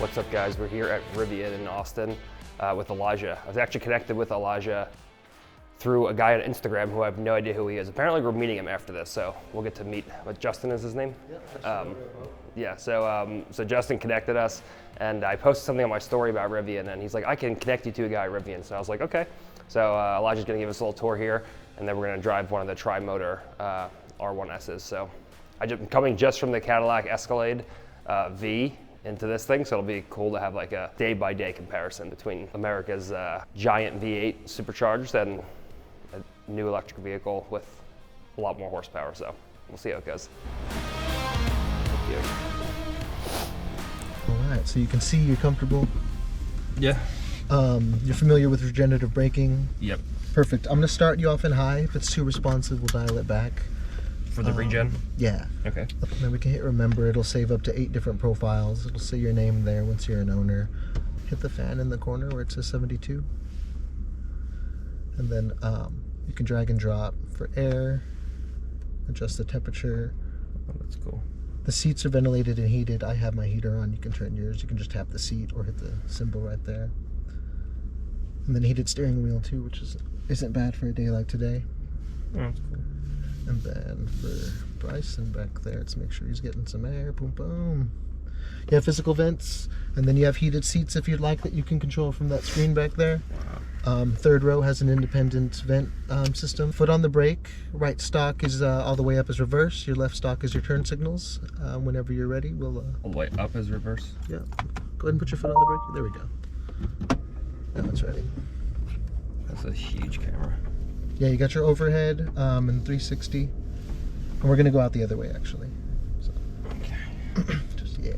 What's up, guys? We're here at Rivian in Austin with Elijah. I was actually connected with Elijah through a guy on Instagram who I have no idea who he is. Apparently we're meeting him after this, so we'll get to meet. What, Justin is his name? Yeah, so Justin connected us, and I posted something on my story about Rivian, and he's like, I can connect you to a guy at Rivian. So I was like, okay. So Elijah's gonna give us a little tour here, and then we're gonna drive one of the tri-motor R1Ss. So I'm coming just from the Cadillac Escalade V into this thing, so it'll be cool to have like a day-by-day comparison between America's giant V8 supercharged and a new electric vehicle with a lot more horsepower. So we'll see how it goes. Thank you. All right, so you can see you're comfortable. Yeah. You're familiar with regenerative braking. Yep. Perfect. I'm gonna start you off in high. If it's too responsive, we'll dial it back. For the regen? Yeah. Okay. And then we can hit remember. It'll save up to 8 different profiles. It'll say your name there once you're an owner. Hit the fan in the corner where it says 72. And then you can drag and drop for air, adjust the temperature. Oh, that's cool. The seats are ventilated and heated. I have my heater on. You can turn yours. You can just tap the seat or hit the symbol right there. And then heated steering wheel too, which isn't bad for a day like today. Oh, that's cool. And then for Bryson back there, let's make sure he's getting some air. Boom, boom. You have physical vents, and then you have heated seats if you'd like that you can control from that screen back there. Wow. Third row has an independent vent system. Foot on the brake. Right stock is all the way up is reverse. Your left stock is your turn signals. Whenever you're ready, we'll... All the way up is reverse? Yeah. Go ahead and put your foot on the brake. There we go. Now it's ready. That's a huge camera. Yeah, you got your overhead and 360. And we're going to go out the other way, actually. So. Okay. Just, yeah.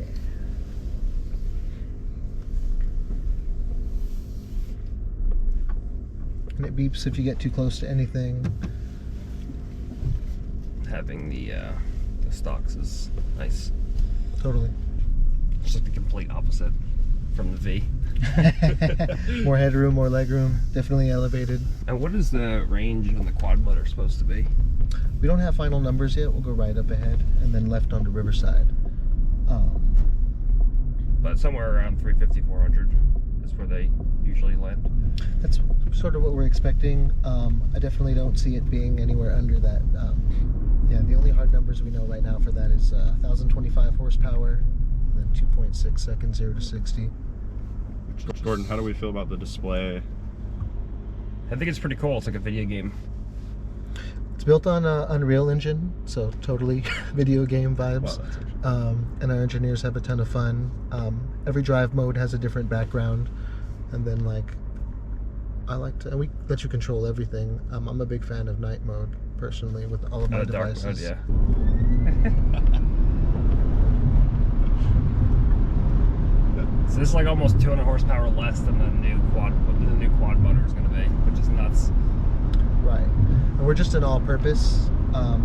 And it beeps if you get too close to anything. Having the stocks is nice. Totally. Just like the complete opposite from the V. More headroom, more legroom, definitely elevated. And what is the range on the quad motor supposed to be? We don't have final numbers yet. We'll go right up ahead and then left onto Riverside. But somewhere around 350, 400 is where they usually land. That's sort of what we're expecting. I definitely don't see it being anywhere under that. Yeah, the only hard numbers we know right now for that is 1,025 horsepower and then 2.6 seconds 0 to 60. Gordon, how do we feel about the display? I think it's pretty cool. It's like a video game. It's built on Unreal Engine, so totally video game vibes. Wow, and our engineers have a ton of fun. Every drive mode has a different background, and then like and we let you control everything. I'm a big fan of night mode personally with all of my devices. Dark mode, yeah. So this is like almost 200 horsepower less than the new quad motor is going to be, which is nuts. Right, and we're just an all-purpose,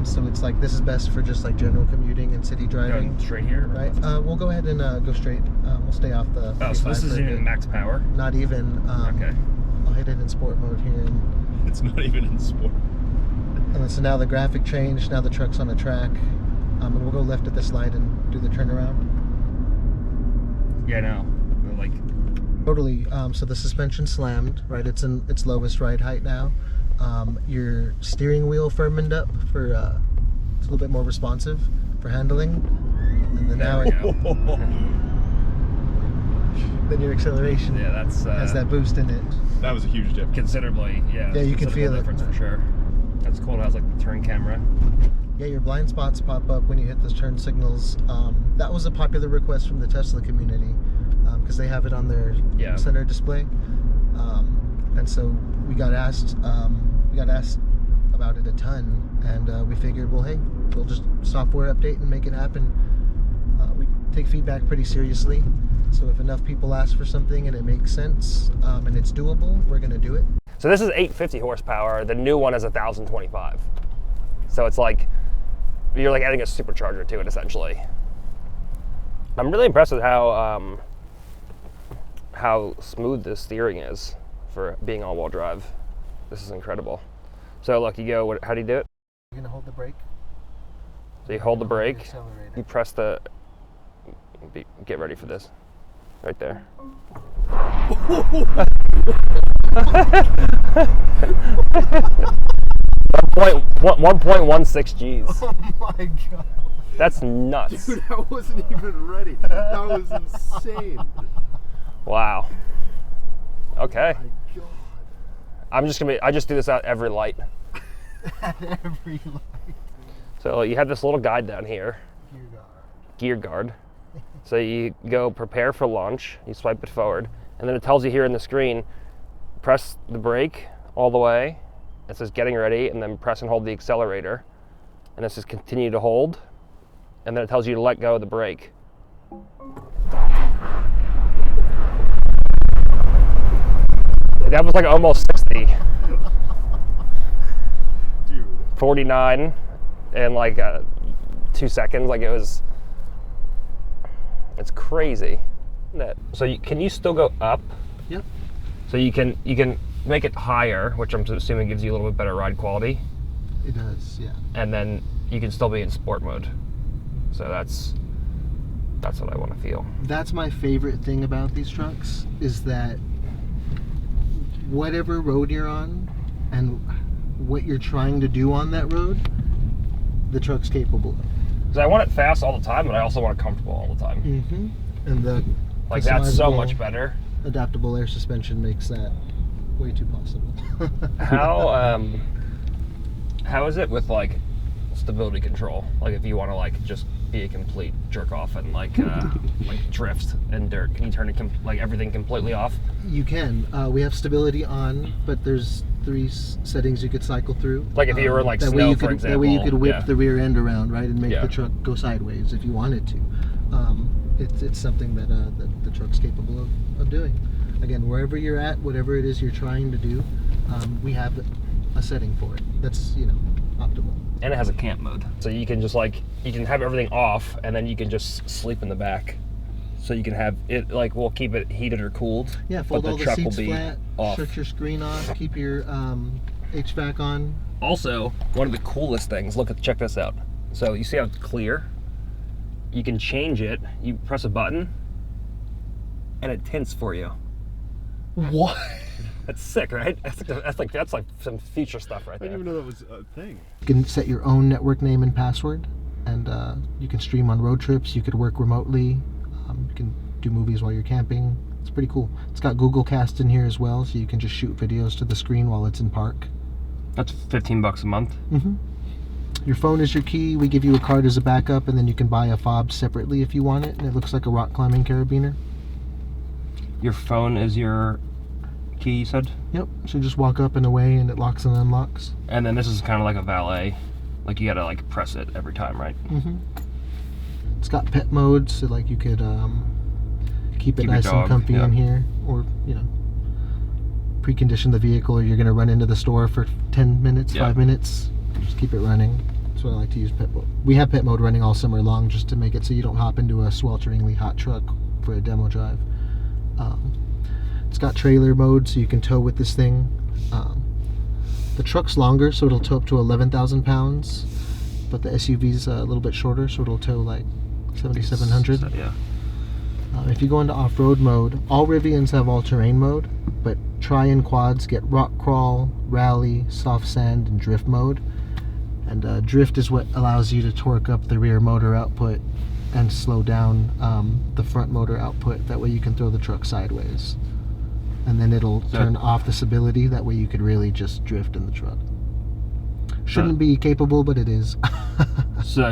so it's like this is best for just like general commuting and city driving. Going straight here, right? We'll go ahead and go straight. We'll stay off the. Oh, so this isn't even max power. Not even. Okay. I'll hit it in sport mode here. And, it's not even in sport. And then, so now the graphic changed. Now the truck's on a track, and we'll go left at this light and do the turnaround. Yeah, no. Like totally. So the suspension slammed, right? It's in its lowest ride height now. Your steering wheel firmened up for it's a little bit more responsive for handling. And then now then your acceleration has that boost in it. That was a huge difference. Considerably, yeah. Yeah, you can feel it. Difference for sure. That's cool. It has like the turn camera. Yeah, your blind spots pop up when you hit those turn signals. That was a popular request from the Tesla community because they have it on their center display. And so we got asked about it a ton, and we figured, well, hey, we'll just software update and make it happen. We take feedback pretty seriously, so if enough people ask for something and it makes sense and it's doable, we're going to do it. So this is 850 horsepower. The new one is 1,025. So it's like you're like adding a supercharger to it essentially. I'm really impressed with how smooth the steering is for being all-wheel drive. This is incredible. So look, you go, how do you do it? You're gonna hold the brake. So you hold the brake, you press the, get ready for this. Right there. 1.16 G's. Oh my god. That's nuts. Dude, I wasn't even ready. That was insane. Wow. Okay. Oh my god. I just do this at every light. At every light. So you have this little guide down here. Gear guard. So you go prepare for launch, you swipe it forward, and then it tells you here in the screen, press the brake all the way. It says getting ready, and then press and hold the accelerator. And it says continue to hold, and then it tells you to let go of the brake. That was like almost 60. Dude. 49 in like 2 seconds. Like it's crazy. So can you still go up? Yep. So you can make it higher, which I'm assuming gives you a little bit better ride quality. It does, yeah. And then you can still be in sport mode. So that's what I want to feel. That's my favorite thing about these trucks, is that whatever road you're on and what you're trying to do on that road, the truck's capable of. Because I want it fast all the time, but I also want it comfortable all the time. Mm-hmm. And the Like that's so customizable, much better. adaptable air suspension makes that way too possible. How is it with like stability control? Like if you want to like just be a complete jerk off and like drift in dirt, can you turn it like everything completely off? You can. We have stability on, but there's 3 settings you could cycle through. Like if you were in like that snow, way you for could, example. That way you could whip yeah. the rear end around, right, and make Yeah. the truck go sideways if you wanted to. It's something that the truck's capable of doing. Again, wherever you're at, whatever it is you're trying to do, we have a setting for it. That's, optimal. And it has a camp mode, so you can just you can have everything off, and then you can just sleep in the back. So you can have it we'll keep it heated or cooled. Yeah, fold but all the the truck seats will be flat, off. shut your screen off, keep your HVAC on. Also, one of the coolest things. Check this out. So you see how it's clear? You can change it. You press a button, and it tints for you. What? That's sick, right? That's like some future stuff right I there. didn't even know that was a thing. You can set your own network name and password, and you can stream on road trips. You could work remotely. You can do movies while you're camping. It's pretty cool. It's got Google Cast in here as well, so you can just shoot videos to the screen while it's in park. That's $15 a month. Mm-hmm. Your phone is your key. We give you a card as a backup, and then you can buy a fob separately if you want it, and it looks like a rock climbing carabiner. Your phone is your key, you said? Yep. So just walk up and away, and it locks and unlocks. And then this is kind of like a valet. Like you gotta press it every time, right? Mm-hmm. It's got pet mode, so you could keep it Keep your nice dog, and comfy yeah. in here, or precondition the vehicle, or you're gonna run into the store for 10 minutes, Yeah. 5 minutes. Just keep it running. That's what I like to use pet mode. We have pet mode running all summer long, just to make it so you don't hop into a swelteringly hot truck for a demo drive. It's got trailer mode, so you can tow with this thing. The truck's longer, so it'll tow up to 11,000 pounds, but the SUV's a little bit shorter, so it'll tow 7,700. Yeah. If you go into off-road mode, all Rivians have all-terrain mode, but tri and quads get rock crawl, rally, soft sand, and drift mode. And drift is what allows you to torque up the rear motor output and slow down the front motor output. That way you can throw the truck sideways. And then it'll turn off the stability. That way you could really just drift in the truck. Shouldn't be capable, but it is. So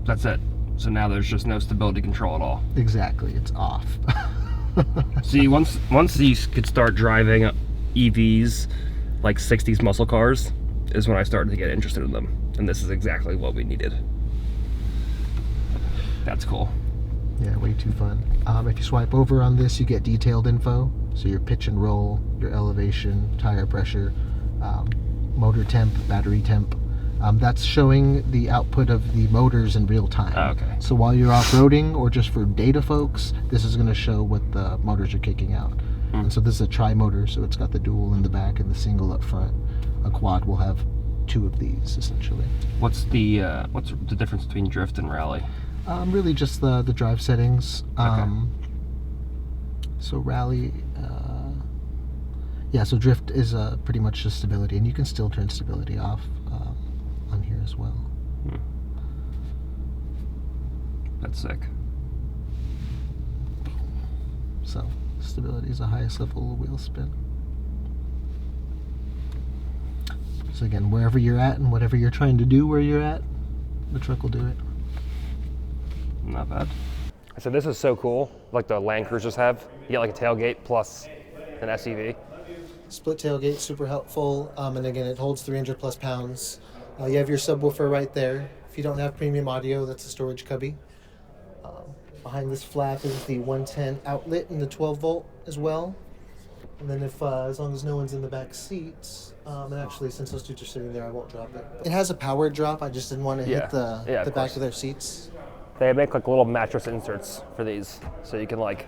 that's it. So now there's just no stability control at all. Exactly, it's off. See, once you could start driving EVs, like 60s muscle cars, is when I started to get interested in them. And this is exactly what we needed. That's cool. Yeah, way too fun. If you swipe over on this, you get detailed info. So your pitch and roll, your elevation, tire pressure, motor temp, battery temp. That's showing the output of the motors in real time. Oh, okay. So while you're off-roading, or just for data folks, this is going to show what the motors are kicking out. And so this is a tri-motor, so it's got the dual in the back and the single up front. A quad will have 2 of these, essentially. What's the difference between drift and rally? Really just the drive settings. So rally, yeah, so drift is pretty much just stability, and you can still turn stability off on here as well. That's sick. So stability is the highest level of wheel spin. So again, wherever you're at and whatever you're trying to do where you're at, the truck will do it. Not bad. So this is so cool, like the Land Cruisers have. You get like a tailgate plus an SUV. Split tailgate, super helpful, and again, it holds 300 plus pounds. You have your subwoofer right there. If you don't have premium audio, that's a storage cubby. Behind this flap is the 110 outlet and the 12 volt as well. And then if, as long as no one's in the back seats, and actually since those dudes are sitting there, I won't drop it. It has a power drop, I just didn't want to hit the back of their seats. They make like little mattress inserts for these, so you can like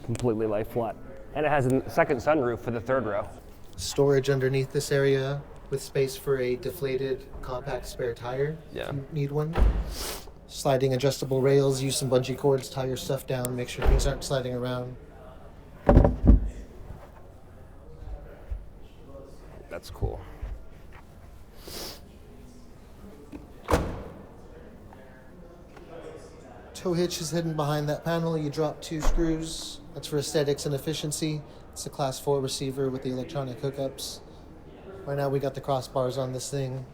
completely lay flat. And it has a second sunroof for the third row. Storage underneath this area with space for a deflated compact spare tire. Yeah. If you need one. Sliding adjustable rails, use some bungee cords, tie your stuff down, make sure things aren't sliding around. That's cool. Tow hitch is hidden behind that panel. You drop 2 screws. That's for aesthetics and efficiency. It's a class 4 receiver with the electronic hookups. Right now we got the crossbars on this thing.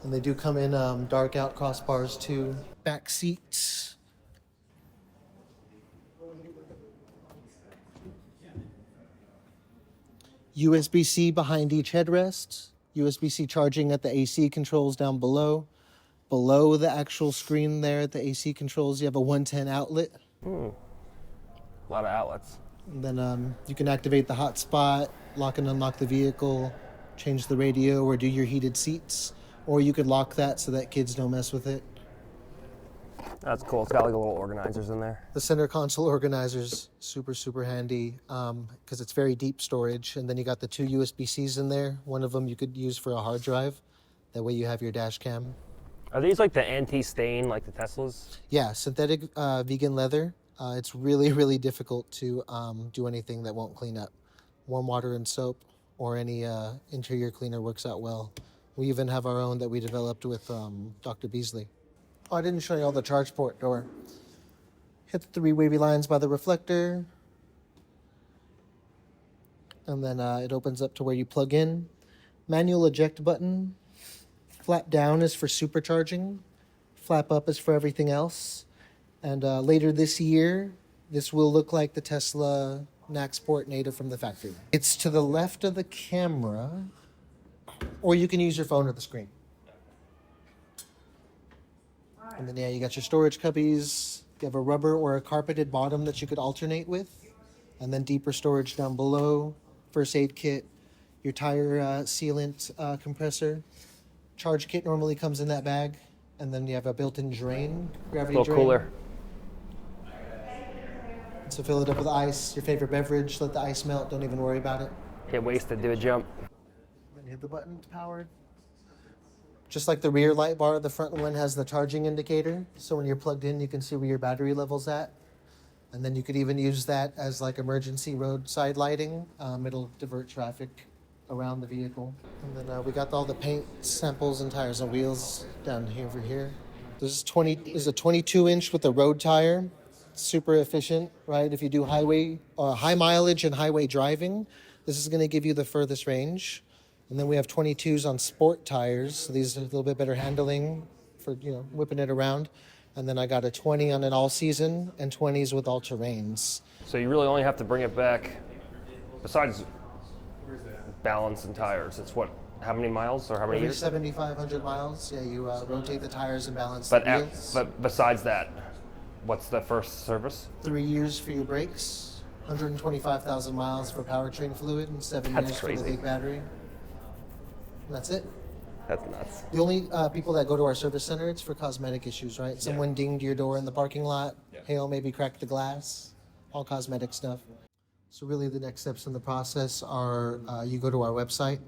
And they do come in dark out crossbars too. Back seats. USB-C behind each headrest. USB-C charging at the AC controls down below. Below the actual screen there at the AC controls, you have a 110 outlet. A lot of outlets. And then you can activate the hotspot, lock and unlock the vehicle, change the radio, or do your heated seats. Or you could lock that so that kids don't mess with it. That's cool. It's got like little organizers in there. The center console organizer's super, super handy because it's very deep storage. And then you got the 2 USB-Cs in there. One of them you could use for a hard drive. That way you have your dash cam. Are these like the anti-stain like the Teslas? Yeah, synthetic vegan leather. It's really, really difficult to do anything that won't clean up. Warm water and soap or any interior cleaner works out well. We even have our own that we developed with Dr. Beasley. Oh, I didn't show you all the charge port door. Hit the 3 wavy lines by the reflector. And then it opens up to where you plug in. Manual eject button. Flap down is for supercharging. Flap up is for everything else. And later this year, this will look like the Tesla Naxport native from the factory. It's to the left of the camera, or you can use your phone or the screen. And then, yeah, you got your storage cubbies. You have a rubber or a carpeted bottom that you could alternate with. And then deeper storage down below. First aid kit. Your tire sealant compressor. Charge kit normally comes in that bag. And then you have a built-in drain. Gravity A little drain. cooler. So fill it up with ice. Your favorite beverage. Let the ice melt. Don't even worry about it. Can't waste it. Do a jump. Then hit the button. It's powered. Just like the rear light bar, the front one has the charging indicator. So when you're plugged in, you can see where your battery level's at. And then you could even use that as like emergency roadside lighting. It'll divert traffic around the vehicle. And then we got all the paint samples and tires and wheels down here over here. This is a 22 inch with a road tire. Super efficient, right? If you do high mileage and highway driving, this is going to give you the furthest range. And then we have 22s on sport tires. So these are a little bit better handling for, whipping it around. And then I got a 20 on an all season and 20s with all terrains. So you really only have to bring it back, besides balance and tires. It's what, how many miles or how many Every years? 7,500 miles, yeah, you rotate the tires and balance the But wheels. but besides that, what's the first service? 3 years for your brakes, 125,000 miles for powertrain fluid, and 7 That's years for crazy. the big battery. And that's it. That's nuts. The only people that go to our service center, it's for cosmetic issues, right? Someone dinged your door in the parking lot, hail maybe cracked the glass, all cosmetic stuff. So really the next steps in the process are you go to our website,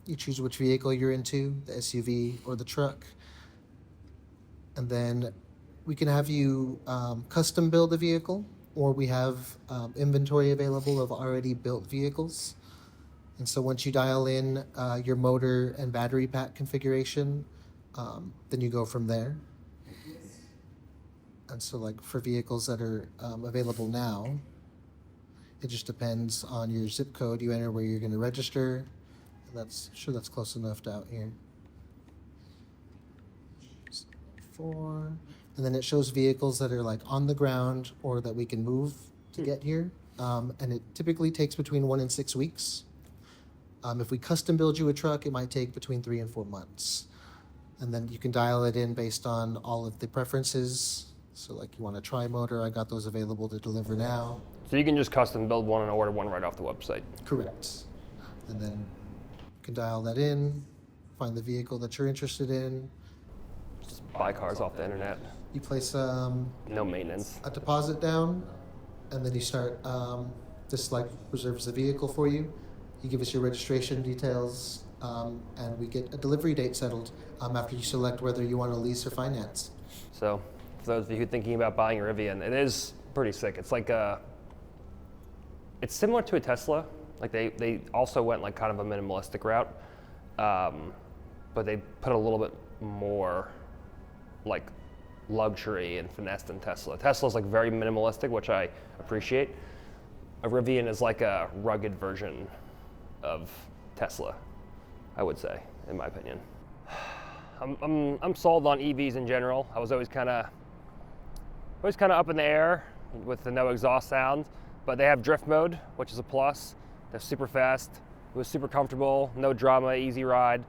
you choose which vehicle you're into, the SUV or the truck, and then We can have you custom build a vehicle, or we have inventory available of already built vehicles. And so once you dial in your motor and battery pack configuration, then you go from there. And so, like for vehicles that are available now, it just depends on your zip code. You enter where you're going to register. And that's close enough to out here. 4. And then it shows vehicles that are like on the ground or that we can move to get here. And it typically takes between 1 and 6 weeks. If we custom build you a truck, it might take between 3 and 4 months. And then you can dial it in based on all of the preferences. So like you want a tri-motor, I got those available to deliver now. So you can just custom build one and order one right off the website. Correct. And then you can dial that in, find the vehicle that you're interested in. Just buy cars off the internet. You place No maintenance. a deposit down, and then you start, this like reserves the vehicle for you. You give us your registration details, and we get a delivery date settled after you select whether you want to lease or finance. So for those of you who are thinking about buying a Rivian, it is pretty sick. It's like it's similar to a Tesla. Like they also went like kind of a minimalistic route, but they put a little bit more like luxury and finesse than Tesla. Tesla's like very minimalistic, which I appreciate. A Rivian is like a rugged version of Tesla, I would say, in my opinion. I'm sold on EVs in general. I was always kind of up in the air with the no exhaust sound, but they have drift mode, which is a plus. They're super fast. It was super comfortable, no drama, easy ride,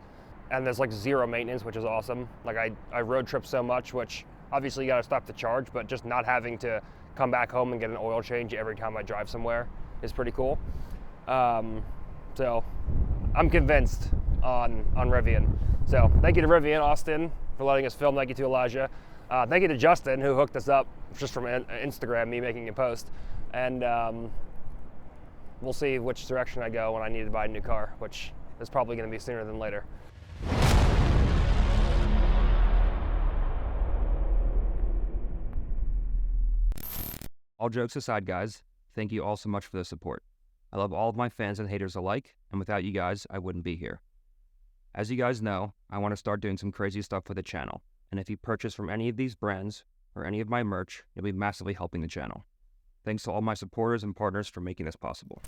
and there's like zero maintenance, which is awesome. Like I road trip so much, which obviously you got to stop to charge, but just not having to come back home and get an oil change every time I drive somewhere is pretty cool. So I'm convinced on Rivian. So thank you to Rivian, Austin, for letting us film. Thank you to Elijah. Thank you to Justin, who hooked us up just from Instagram, me making a post. And we'll see which direction I go when I need to buy a new car, which is probably going to be sooner than later. All jokes aside, guys, thank you all so much for the support. I love all of my fans and haters alike, and without you guys, I wouldn't be here. As you guys know, I want to start doing some crazy stuff with the channel, and if you purchase from any of these brands or any of my merch, you'll be massively helping the channel. Thanks to all my supporters and partners for making this possible.